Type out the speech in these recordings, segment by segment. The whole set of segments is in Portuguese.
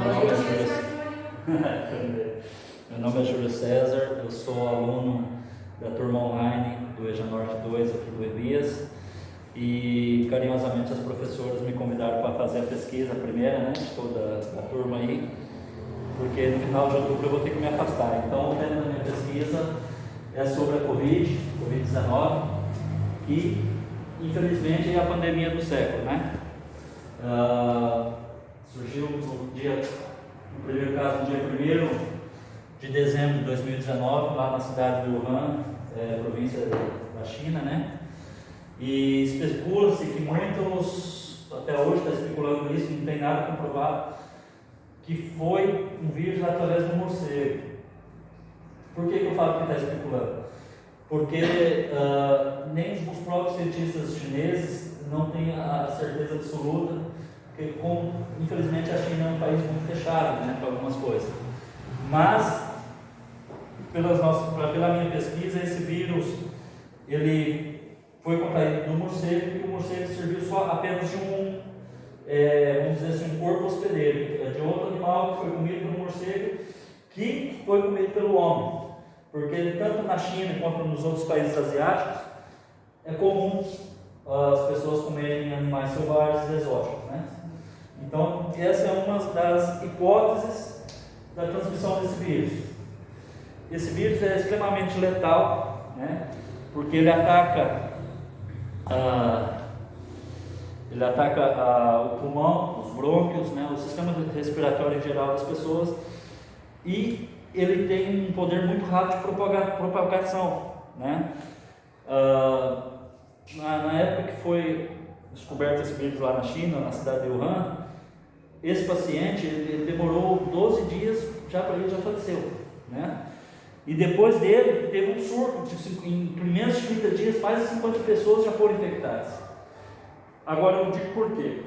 Meu nome é Júlio. Meu nome é Júlio César, eu sou aluno da turma online do EJA Norte 2 aqui do EBIAS e carinhosamente as professoras me convidaram para fazer a pesquisa, a primeira, né, de toda a turma aí, porque no final de outubro eu vou ter que me afastar. Então o tema da minha pesquisa é sobre a Covid-19, que infelizmente é a pandemia do século, né? Surgiu no primeiro caso no dia 1º de dezembro de 2019, lá na cidade de Wuhan, província da China, né? E especula-se que muitos, até hoje está especulando isso, não tem nada comprovado, que foi um vírus através do morcego. Por que eu falo que está especulando? Porque nem os próprios cientistas chineses não têm a certeza absoluta, porque infelizmente a China é um país muito fechado, né, para algumas coisas. Mas, pela minha pesquisa, esse vírus ele foi contraído do morcego, e o morcego serviu só apenas de vamos dizer assim, um corpo hospedeiro, de outro animal que foi comido pelo morcego, que foi comido pelo homem. Porque tanto na China quanto nos outros países asiáticos é comum as pessoas comerem animais selvagens exóticos, né? Então essa é uma das hipóteses da transmissão desse vírus. Esse vírus é extremamente letal, né? Porque ele ataca o pulmão, os brônquios, né? O sistema respiratório em geral das pessoas, e ele tem um poder muito rápido de propagação, né? Na época que foi descoberto esse vírus lá na China, na cidade de Wuhan, esse paciente ele demorou 12 dias, ele já faleceu, né? E depois dele teve um surto, em primeiros 30 dias mais de 50 pessoas já foram infectadas. Agora eu digo por quê.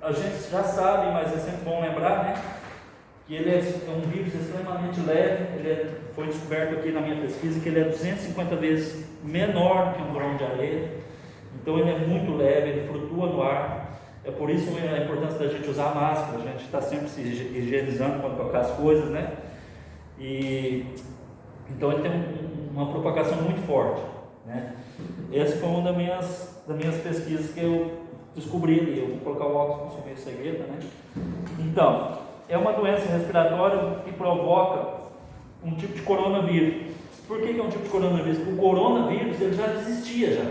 A gente já sabe, mas é sempre bom lembrar, né, que ele é um vírus extremamente leve. Foi descoberto aqui na minha pesquisa que ele é 250 vezes menor que um grão de areia. Então ele é muito leve, ele flutua no ar. É por isso a importância da gente usar máscara, a gente está sempre se higienizando quando tocar as coisas, né? Então ele tem uma propagação muito forte, né? Essa foi uma das minhas pesquisas que eu descobri ali. Eu vou colocar o óculos para subir a cegueta, né? Então, é uma doença respiratória que provoca um tipo de coronavírus. Por que é um tipo de coronavírus? Porque o coronavírus ele já existia já,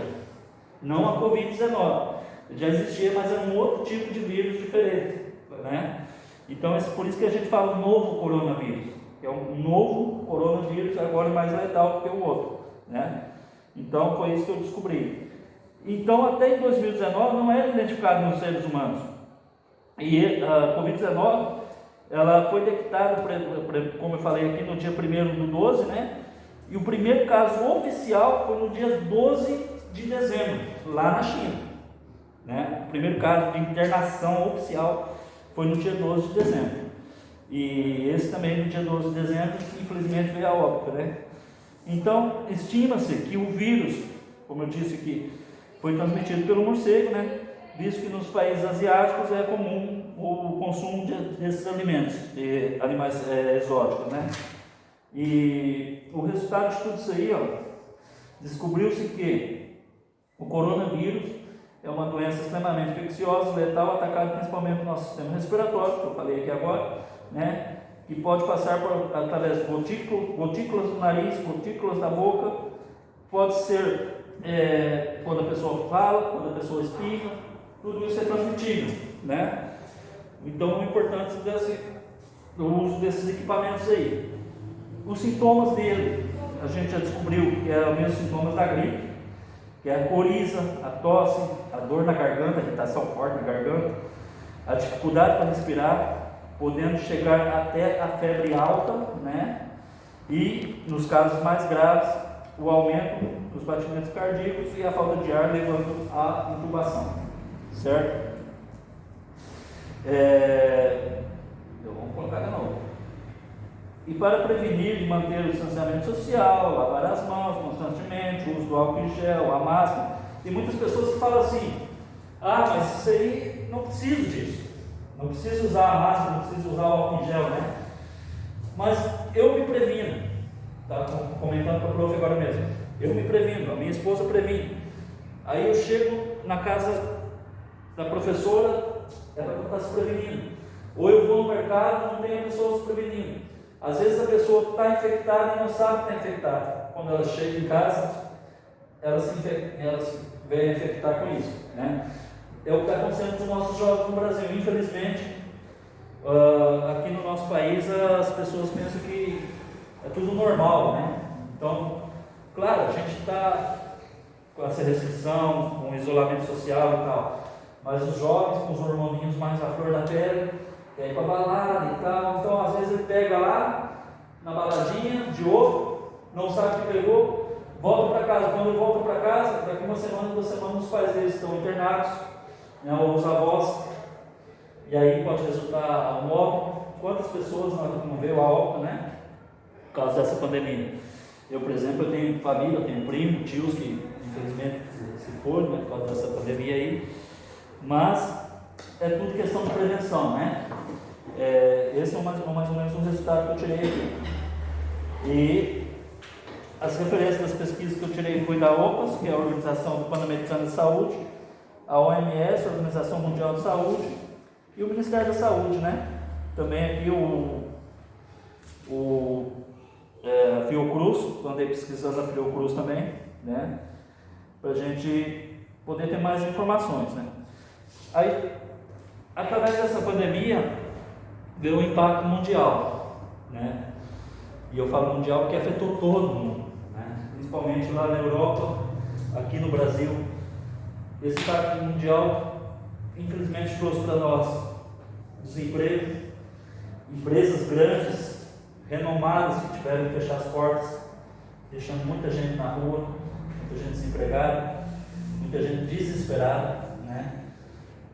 não a Covid-19. Já existia, mas era um outro tipo de vírus diferente, né? Então, por isso que a gente fala novo coronavírus, que é um novo coronavírus, agora é mais letal do que o outro, né? Então, foi isso que eu descobri. Então, até em 2019, não era identificado nos seres humanos. E a Covid-19, ela foi detectada, como eu falei aqui, no dia 1º do 12, né? E o primeiro caso oficial foi no dia 12 de dezembro, lá na China. Né? O primeiro caso de internação oficial foi no dia 12 de dezembro. E esse também no dia 12 de dezembro, infelizmente, veio a óbito, né? Então, estima-se que o vírus, como eu disse aqui, foi transmitido pelo morcego, né? Visto que nos países asiáticos é comum o consumo desses alimentos, de animais exóticos, né? E o resultado de tudo isso aí, descobriu-se que o coronavírus é uma doença extremamente infecciosa, letal, atacada principalmente no nosso sistema respiratório, que eu falei aqui agora, né? Que pode passar através de gotículas do nariz, gotículas da boca, pode ser quando a pessoa fala, quando a pessoa espirra, tudo isso é transmitido, né? Então, a importância do uso desses equipamentos aí. Os sintomas dele, a gente já descobriu que é os mesmos sintomas da gripe, que é a coriza, a tosse, a dor na garganta, a irritação forte na garganta, a dificuldade para respirar, podendo chegar até a febre alta, né? E, nos casos mais graves, o aumento dos batimentos cardíacos e a falta de ar, levando à intubação, certo? Vamos colocar de novo. E para prevenir e manter o distanciamento social, lavar as mãos constantemente, o uso do álcool em gel, a máscara. Tem muitas pessoas que falam assim: mas isso aí não preciso disso. Não precisa usar a máscara, não precisa usar o álcool em gel, né? Mas eu me previno, tá comentando com a prof agora mesmo. Eu me previno, a minha esposa previne. Aí eu chego na casa da professora, ela está se prevenindo. Ou eu vou no mercado, não tem a pessoa se prevenindo. Às vezes a pessoa está infectada e não sabe que está infectada. Quando ela chega em casa, ela se vem a infectar com isso, né? É o que está acontecendo com os nossos jovens no Brasil. Infelizmente, aqui no nosso país, as pessoas pensam que é tudo normal, né? Então, claro, a gente está com essa restrição, com o isolamento social e tal, mas os jovens com os hormoninhos mais à flor da pele, quer ir para balada e tal, então às vezes ele pega lá na baladinha de ovo, não sabe o que pegou, volta para casa. Quando ele volta para casa, daqui uma semana, 2 semanas, os pais deles estão internados, né, ou os avós, e aí pode resultar um óbito. Quantas pessoas não veio a óbito, né, por causa dessa pandemia? Eu, por exemplo, eu tenho família, eu tenho primo, tios que infelizmente se foram, né, por causa dessa pandemia aí, mas é tudo questão de prevenção, né? Esse é mais ou menos um resultado que eu tirei aqui. E as referências das pesquisas que eu tirei foi da OPAS, que é a Organização Pan-Americana de Saúde, a OMS, a Organização Mundial de Saúde, e o Ministério da Saúde, né? Também aqui a Fiocruz, andei pesquisando a Fiocruz também, né? Para a gente poder ter mais informações, né? Aí, através dessa pandemia, veio um impacto mundial, né? E eu falo mundial porque afetou todo mundo, né? Principalmente lá na Europa, aqui no Brasil. Esse impacto mundial, infelizmente, trouxe para nós desemprego, empresas grandes, renomadas, que tiveram que fechar as portas, deixando muita gente na rua, muita gente desempregada, muita gente desesperada, né?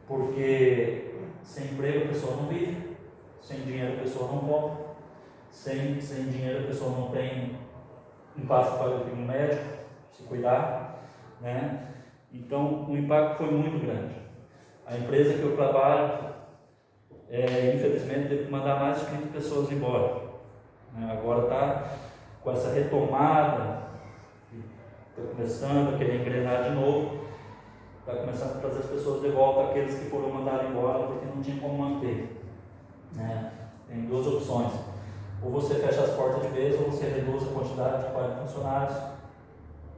Porque sem emprego a pessoa não vive, sem dinheiro a pessoa não compra, sem dinheiro a pessoa não tem um passo para ir no médico, se cuidar, né? Então o impacto foi muito grande. A empresa que eu trabalho, infelizmente, teve que mandar mais de 30 pessoas embora, né? Agora está com essa retomada, está começando a querer engrenar de novo, está começando a trazer as pessoas de volta, aqueles que foram mandados embora porque não tinha como manter, né? Tem 2 opções: ou você fecha as portas de vez, ou você reduz a quantidade de 40 funcionários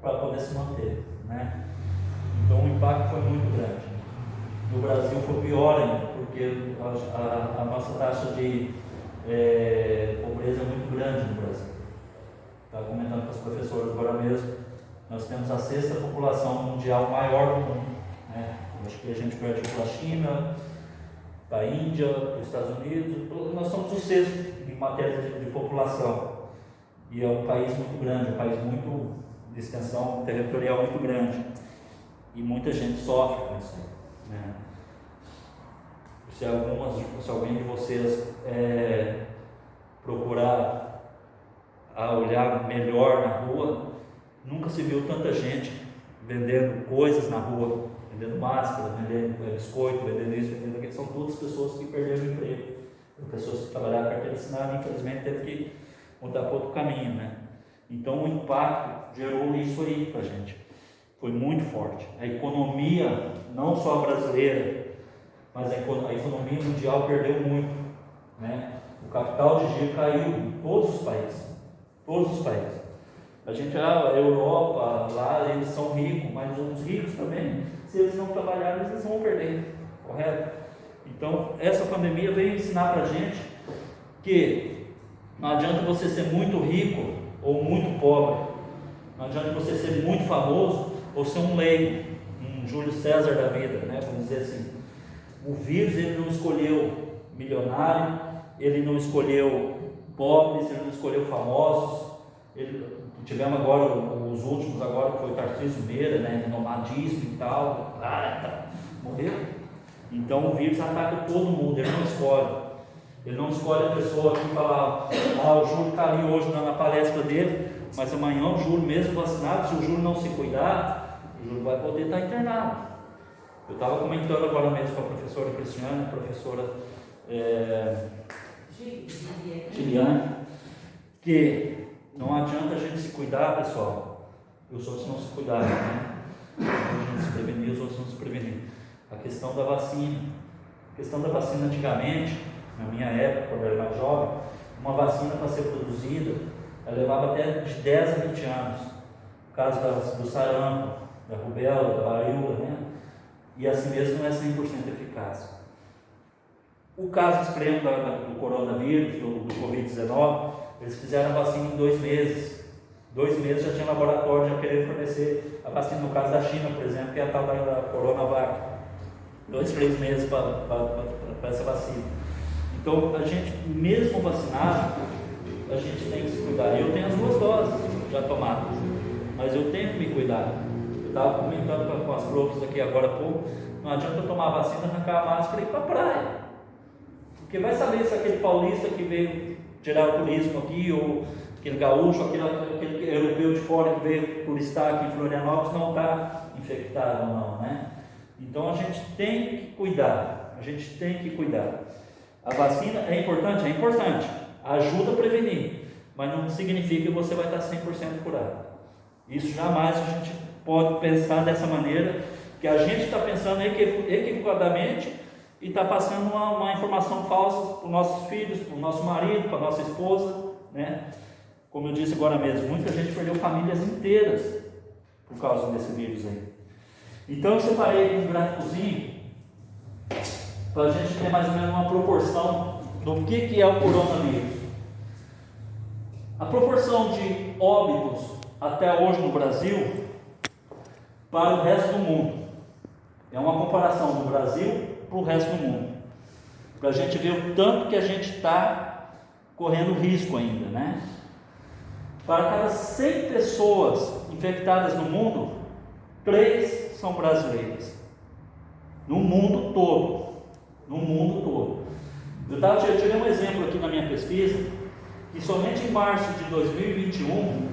para poder se manter, né? Então o impacto foi muito grande. No Brasil foi pior ainda, porque a nossa taxa de pobreza é muito grande no Brasil. Estava comentando com as professoras agora mesmo, nós temos a 6ª população mundial maior do mundo, né? Acho que a gente perde para a China, para a Índia, para os Estados Unidos. Nós somos o 6º em matéria de população, e é um país muito grande, um país muito de extensão territorial muito grande, e muita gente sofre com isso, né? Se alguém de vocês procurar olhar melhor na rua, nunca se viu tanta gente vendendo coisas na rua, vendendo máscara, vendendo biscoito, vendendo isso, vendendo aquilo. São todas pessoas que perderam o emprego, pessoas que trabalharam carteira assinada, infelizmente teve que mudar para outro caminho, né? Então o impacto gerou isso aí para a gente, foi muito forte. A economia, não só brasileira, mas a economia mundial perdeu muito, né? O capital de giro caiu em todos os países, todos os países. A gente, a Europa, lá eles são ricos, mas os ricos também, se eles não trabalharem, eles vão perder, correto? Então, essa pandemia veio ensinar para a gente que não adianta você ser muito rico ou muito pobre, não adianta você ser muito famoso ou ser um leigo, um Júlio César da vida, né? Vamos dizer assim. O vírus, ele não escolheu milionário, ele não escolheu pobres, ele não escolheu famosos. Tivemos agora os últimos, agora que foi Tarcísio Meira, né, nomadismo e tal, morreu. Então o vírus ataca todo mundo, ele não escolhe. Ele não escolhe a pessoa que fala, o Júlio está ali hoje na palestra dele, mas amanhã o Júlio, mesmo vacinado, se o Júlio não se cuidar, o Júlio vai poder estar internado. Eu estava comentando agora mesmo com a professora Cristiane, professora Giliane, que não adianta a gente se cuidar, pessoal, e os outros não se cuidarem, né? A gente se prevenir, os outros não se prevenir. A questão da vacina. A questão da vacina antigamente, na minha época, quando eu era mais jovem, uma vacina para ser produzida, ela levava até de 10 a 20 anos. No caso do sarampo, da rubéola, da varíola, né? E assim mesmo não é 100% eficaz. O caso extremo do coronavírus, do Covid-19, eles fizeram a vacina em 2 meses. 2 meses já tinha laboratório já querendo fornecer a vacina, no caso da China, por exemplo, que é a tal da Coronavac. 2, 3 meses para essa vacina. Então, a gente, mesmo vacinado, a gente tem que se cuidar. Eu tenho as 2 doses já tomadas, mas eu tenho que me cuidar. Eu estava comentando com as profs aqui agora há pouco, não adianta eu tomar a vacina, arrancar a máscara e ir para a praia. Porque vai saber se aquele paulista que veio tirar o turismo aqui, ou aquele gaúcho, aquele europeu de fora que veio turistar aqui em Florianópolis não está infectado ou não, né? Então a gente tem que cuidar, A vacina é importante? É importante, ajuda a prevenir, mas não significa que você vai estar 100% curado. Isso jamais a gente pode pensar dessa maneira, que a gente está pensando equivocadamente e está passando uma informação falsa para os nossos filhos, para o nosso marido, para a nossa esposa, né? Como eu disse agora mesmo, muita gente perdeu famílias inteiras por causa desse vírus aí. Então eu separei um gráficozinho para a gente ter mais ou menos uma proporção do que é o coronavírus. A proporção de óbitos até hoje no Brasil para o resto do mundo. É uma comparação do Brasil para o resto do mundo, para a gente ver o tanto que a gente está correndo risco ainda, né? Para cada 100 pessoas infectadas no mundo, 3 são brasileiras. No mundo todo. Eu tirei um exemplo aqui na minha pesquisa, que somente em março de 2021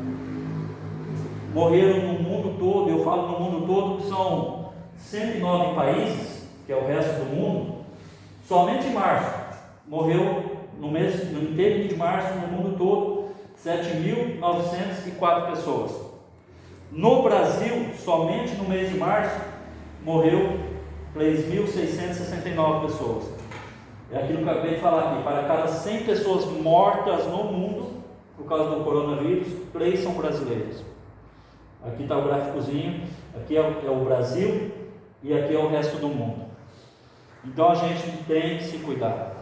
morreram no mundo todo, eu falo no mundo todo que são 109 países, que é o resto do mundo. Somente em março morreu, no inteiro de março, no mundo todo, 7.904 pessoas. No Brasil, somente no mês de março, morreu 3.669 pessoas. É aquilo que eu acabei de falar aqui: para cada 100 pessoas mortas no mundo por causa do coronavírus, 3 são brasileiros. Aqui está o gráficozinho, aqui é o Brasil e aqui é o resto do mundo. Então a gente tem que se cuidar.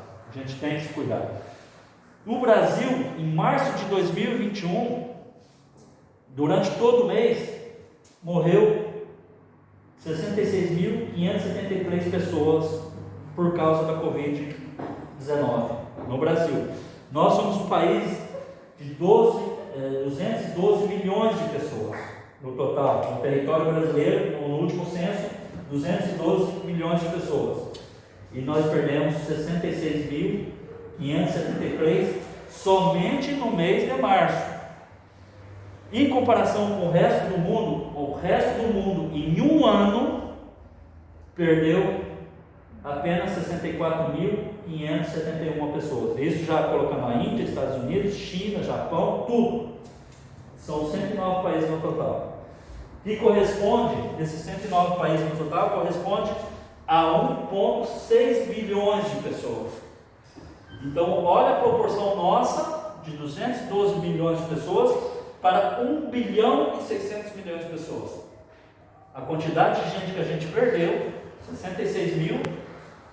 No Brasil, em março de 2021, durante todo o mês, morreu 66.573 pessoas por causa da Covid-19 no Brasil. Nós somos um país de 212 milhões de pessoas no total, no território brasileiro, no último censo, 212 milhões de pessoas. E nós perdemos 66.573 somente no mês de março. Em comparação com o resto do mundo em um ano perdeu apenas 64.571 pessoas. Isso já colocando a Índia, Estados Unidos, China, Japão, tudo. São 109 países no total. E corresponde, esses 109 países no total, corresponde a 1,6 bilhões de pessoas. Então, olha a proporção nossa, de 212 milhões de pessoas, para 1 bilhão e 600 milhões de pessoas. A quantidade de gente que a gente perdeu, 66 mil,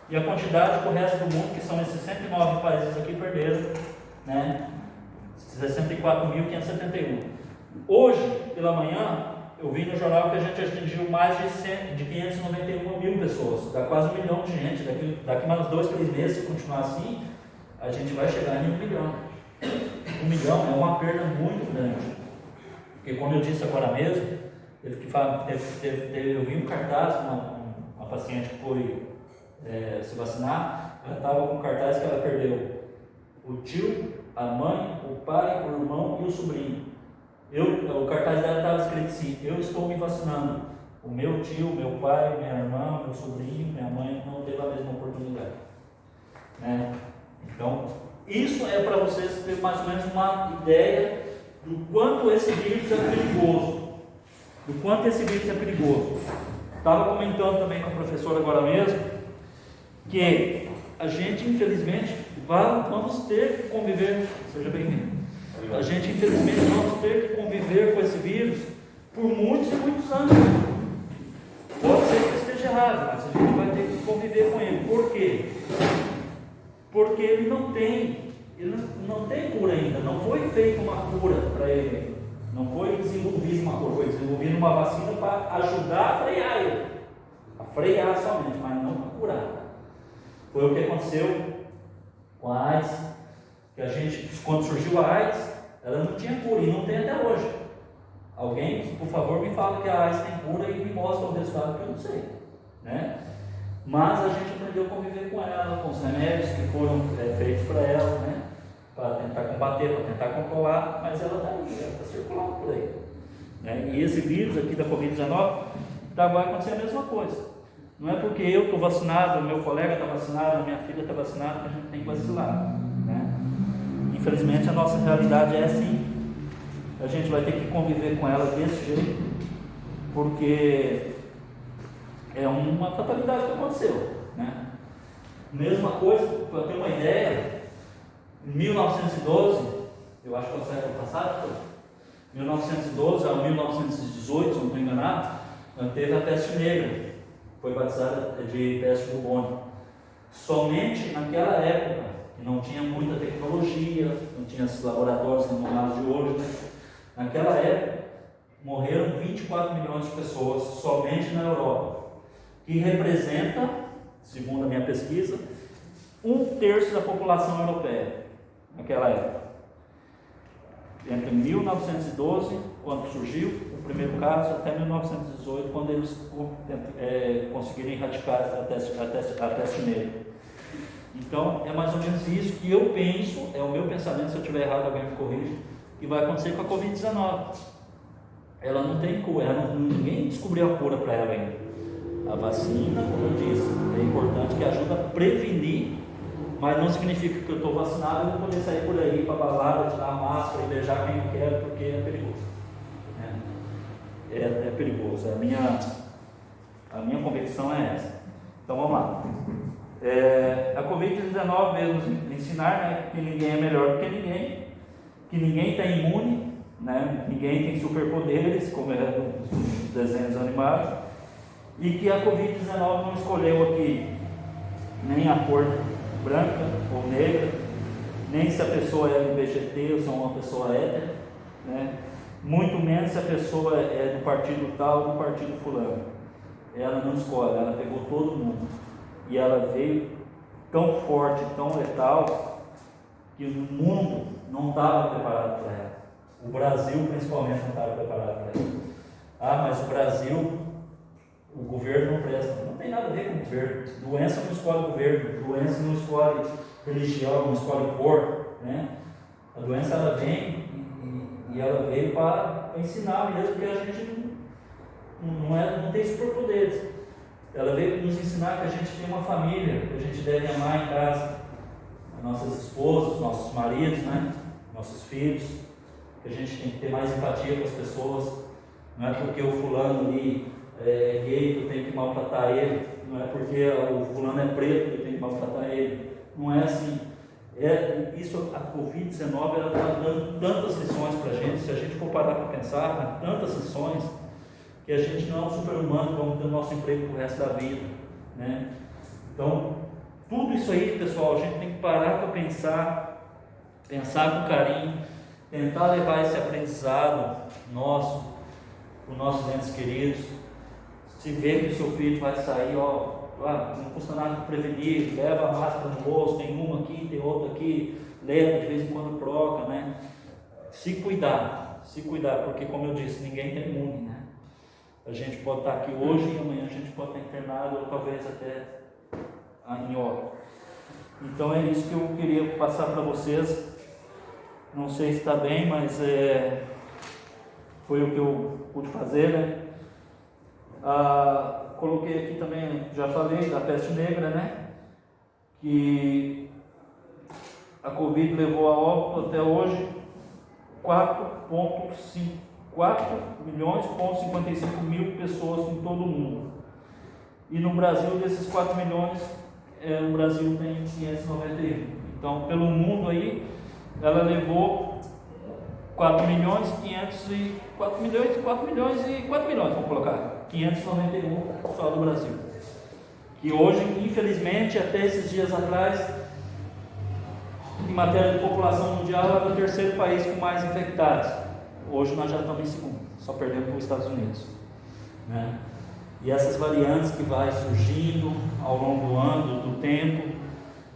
e a quantidade para o resto do mundo, que são esses 109 países aqui, perderam, né? 64.571. Hoje, pela manhã, eu vi no jornal que a gente atingiu mais de 591 mil pessoas, dá quase 1 milhão de gente. Daqui mais 2, 3 meses, se continuar assim, a gente vai chegar em 1 milhão. 1 milhão é uma perda muito grande. Porque, como eu disse agora mesmo, eu vi um cartaz, uma paciente que foi se vacinar, ela estava com um cartaz que ela perdeu o tio, a mãe, o pai, o irmão e o sobrinho. O cartaz dela estava escrito assim: eu estou me vacinando. O meu tio, meu pai, minha irmã, meu sobrinho, minha mãe não teve a mesma oportunidade. né? Então, isso é para vocês terem mais ou menos uma ideia do quanto esse vírus é perigoso. Do quanto esse vírus é perigoso. Estava comentando também com a professora agora mesmo, que a gente, infelizmente, vamos ter que conviver, seja bem-vindo, a gente, infelizmente, vamos ter que conviver com esse vírus por muitos e muitos anos. Pode ser que eu esteja errado, mas a gente vai ter que conviver com ele. Por quê? Porque ele não tem cura ainda, não foi feita uma cura para ele, não foi desenvolvida uma cura, foi desenvolvida uma vacina para ajudar a frear ele, a frear somente, mas não para curar. Foi o que aconteceu com a AIDS, que a gente, quando surgiu a AIDS, ela não tinha cura e não tem até hoje. Alguém, por favor, me fala que a AIDS tem cura e me mostra o resultado, que eu não sei, né? Mas a gente aprendeu a conviver com ela, com os remédios que foram feitos para ela, né? Para tentar combater, para tentar controlar, mas ela está aí, ela está circulando por aí, né? E esse vírus aqui da Covid-19 vai acontecer a mesma coisa. Não é porque eu estou vacinado, meu colega está vacinado, minha filha está vacinada, que a gente tem que vacilar, né? Infelizmente a nossa realidade é assim. A gente vai ter que conviver com ela desse jeito, porque é uma fatalidade que aconteceu, né? Mesma coisa, para ter uma ideia, em 1912, eu acho que é o século passado, 1912 a 1918, se não estou enganado, teve a peste negra, foi batizada de peste bubônica. Somente naquela época, que não tinha muita tecnologia, não tinha esses laboratórios renomados de hoje, né? Naquela época, morreram 24 milhões de pessoas somente na Europa, que representa, segundo a minha pesquisa, 1/3 da população europeia, naquela época. Entre 1912, quando surgiu o primeiro caso, até 1918, quando eles conseguiram erradicar a peste negra. Então, é mais ou menos isso que eu penso, é o meu pensamento, se eu estiver errado, alguém me corrige, que vai acontecer com a Covid-19. Ela não tem cura, ninguém descobriu a cura para ela ainda. A vacina, como eu disse, é importante, que ajuda a prevenir, mas não significa que eu estou vacinado e vou poder sair por aí para balada, tirar a máscara e beijar quem eu quero, porque é perigoso. É perigoso. A minha convicção é essa. Então vamos lá. A Covid-19 veio nos ensinar, né, que ninguém é melhor do que ninguém, que ninguém está imune, né, ninguém tem superpoderes, como é nos desenhos animados, e que a Covid-19 não escolheu aqui nem a cor branca ou negra, nem se a pessoa é LGBTQ ou se é uma pessoa hétero, né? Muito menos se a pessoa é do partido tal ou do partido fulano. Ela não escolhe, ela pegou todo mundo. E ela veio tão forte, tão letal, que o mundo não estava preparado para ela. O Brasil, principalmente, não estava preparado para ela. Ah, mas o Brasil, o governo não presta. Não tem nada a ver com o governo. Doença não escolhe governo, doença não escolhe religião, não escolhe cor, né? A doença, ela vem e ela veio para ensinar mesmo que a gente não tem superpoderes. Ela veio nos ensinar que a gente tem uma família, que a gente deve amar em casa, nossas esposas, nossos maridos, né? Nossos filhos, que a gente tem que ter mais empatia com as pessoas. Não é porque o fulano ali é gay que eu tenho que maltratar ele, não é porque o fulano é preto que eu tenho que maltratar ele. Não é assim. A Covid-19 ela está dando tantas lições para a gente, se a gente for parar para pensar, tantas lições, que a gente não é um super-humano, vamos ter o nosso emprego para o resto da vida, né? Então, tudo isso aí, pessoal, a gente tem que parar para pensar com carinho, tentar levar esse aprendizado nosso, para os nossos entes queridos. Se vê que o seu filho vai sair, não custa nada prevenir, leva a máscara no bolso, tem uma aqui, tem outra aqui, leva, de vez em quando troca, né? Se cuidar, porque como eu disse, ninguém está imune, né? A gente pode estar aqui hoje e amanhã a gente pode estar internado ou talvez até em óbito. Então é isso que eu queria passar para vocês. Não sei se está bem, mas foi o que eu pude fazer, né? Coloquei aqui também, já falei da peste negra, né? Que a Covid levou a óbito até hoje 4,55 milhões pessoas em todo o mundo. E no Brasil, desses 4 milhões, o Brasil tem 591. Então, pelo mundo aí, ela levou 4 milhões, vamos colocar, 591 só do Brasil. E hoje, infelizmente, até esses dias atrás, em matéria de população mundial, era o terceiro país com mais infectados. Hoje nós já estamos em segundo, só perdemos para os Estados Unidos, né? E essas variantes que vai surgindo ao longo do ano, do tempo,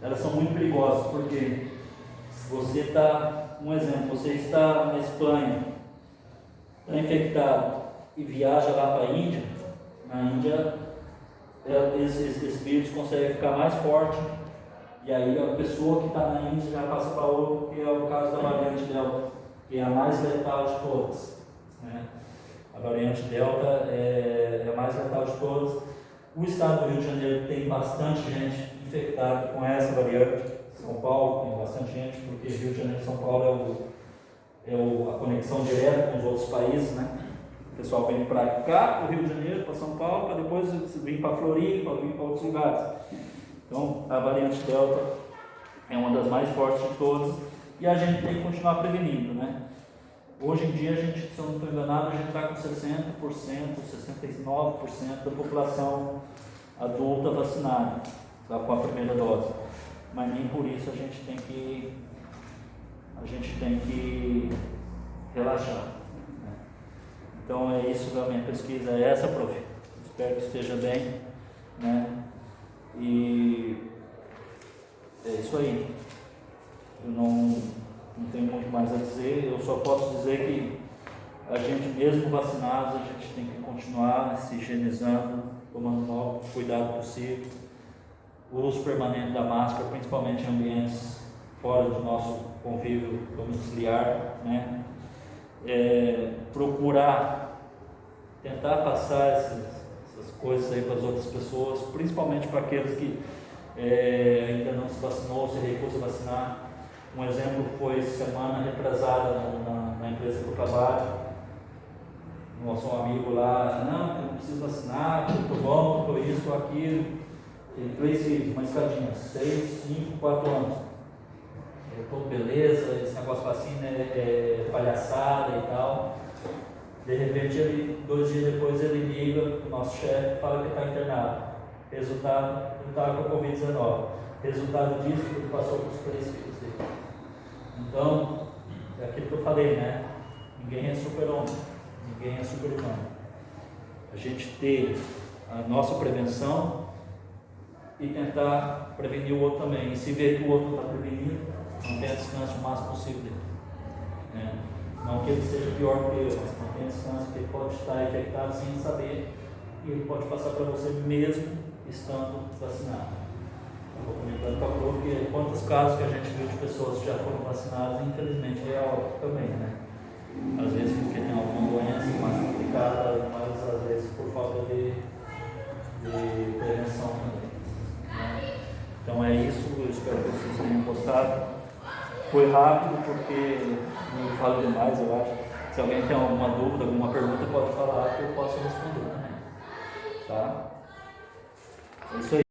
elas são muito perigosas, porque você está, um exemplo, você está na Espanha, está infectado e viaja lá para a Índia, na Índia esse vírus consegue ficar mais forte, e aí a pessoa que está na Índia já passa para outro, que é o caso da variante Delta, que é a mais letal de todas, né? A variante Delta é a mais letal de todas. O estado do Rio de Janeiro tem bastante gente infectada com essa variante. São Paulo tem bastante gente, porque Rio de Janeiro e São Paulo é a conexão direta com os outros países, né? O pessoal vem para cá, para o Rio de Janeiro, para São Paulo, para depois vir para Floripa, vir para outros lugares. Então, a variante Delta é uma das mais fortes de todas e a gente tem que continuar prevenindo, né? Hoje em dia, a gente, se eu não estou enganado, a gente está com 60%, 69% da população adulta vacinada, tá, com a primeira dose. Mas nem por isso a gente tem que relaxar, né? Então é isso da minha pesquisa, é essa, prof. Espero que esteja bem, né? E é isso aí. Eu não tenho muito mais a dizer, eu só posso dizer que a gente, mesmo vacinados, a gente tem que continuar se higienizando, tomando o cuidado possível, o uso permanente da máscara, principalmente em ambientes fora do nosso convívio domiciliar, né? Procurar tentar passar essas coisas aí para as outras pessoas, principalmente para aqueles que ainda não se vacinou, se recusa a vacinar. Um exemplo foi semana retrasada na empresa que eu trabalho. Nosso amigo lá, não, eu não preciso vacinar, eu estou bom, estou isso, estou aquilo. Ele 3 filhos, uma escadinha, 6, 5, 4 anos. Eu estou beleza, esse negócio de vacina é palhaçada e tal. De repente, 2 dias depois, ele liga, o nosso chefe, e fala que está internado. Resultado, ele estava com a Covid-19. Resultado disso, ele passou para os 3 filhos dele. Então, é aquilo que eu falei, né? Ninguém é super-homem, ninguém é super-humano. A gente ter a nossa prevenção e tentar prevenir o outro também. E se ver que o outro está prevenido, manter a distância o máximo possível dele, né? Não que ele seja pior que eu, mas manter a distância, que ele pode estar infectado sem saber e ele pode passar para você mesmo estando vacinado. Estou comentando com a prof que quantos casos que a gente viu de pessoas que já foram vacinadas, infelizmente é óbito também, né? Às vezes porque tem alguma doença mais complicada, mas às vezes por falta de prevenção também, né? Então é isso, eu espero que vocês tenham gostado. Foi rápido porque não falo demais, eu acho. Se alguém tem alguma dúvida, alguma pergunta, pode falar que eu posso responder também, tá? É isso aí.